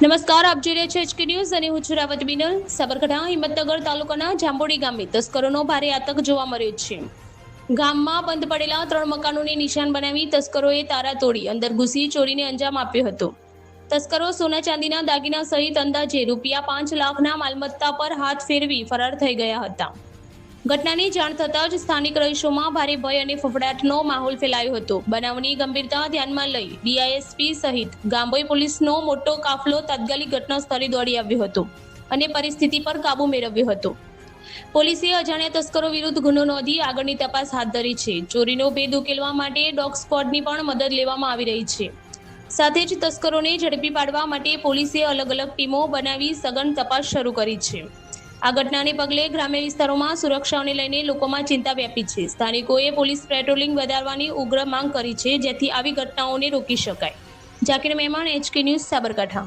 નમસ્કાર, આપ જોઈ રહ્યા છો HK ન્યૂઝ અને હું છું રાવત બિનલ। સાબરકાંઠા હિંમતનગર તાલુકાના જાંબોડી ગામે તસ્કરોનો ભારે આતંક જોવા મળ્યો છે। ગામમાં બંધ પડેલા 3 મકાનોને નિશાન બનાવી તસ્કરોએ તારા તોડી અંદર ઘૂસી ચોરીને અંજામ આપ્યો હતો। તસ્કરો સોના ચાંદીના દાગીના સહિત અંદાજે ₹5 લાખના માલમત્તા પર હાથ ફેરવી ફરાર થઈ ગયા હતા। ઘટનાની જાણ થતાં જ સ્થાનિક રહીશોમાં ભારે ભય અને ફફડાટનો માહોલ ફેલાયો હતો। બનાવની ગંભીરતા ધ્યાનમાં લઈ DISP સહિત ગાંભોઈ પોલીસનો મોટો કાફલો તાત્કાલિક ઘટના સ્થળે દોડી આવ્યો હતો અને પરિસ્થિતિ પર કાબુ મેળવ્યો હતો। પોલીસે અજાણ્યા તસ્કરો વિરુદ્ધ ગુનો નોંધી આગળની તપાસ હાથ ધરી છે। ચોરીનો ભેદ ઉકેલવા માટે ડોગ સ્ક્વોડની પણ મદદ લેવામાં આવી રહી છે। સાથે જ તસ્કરોને ઝડપી પાડવા માટે પોલીસે અલગ અલગ ટીમો બનાવી સઘન તપાસ શરૂ કરી છે। આ ઘટનાને પગલે ગ્રામ્ય વિસ્તારોમાં સુરક્ષાને લઈને લોકોમાં ચિંતા વ્યાપી છે। સ્થાનિકોએ પોલીસ પેટ્રોલિંગ વધારવાની ઉગ્ર માંગ કરી છે, જેથી આવી ઘટનાઓને રોકી શકાય। જાકીર મહેમાન, HK ન્યૂઝ, સાબરકાંઠા।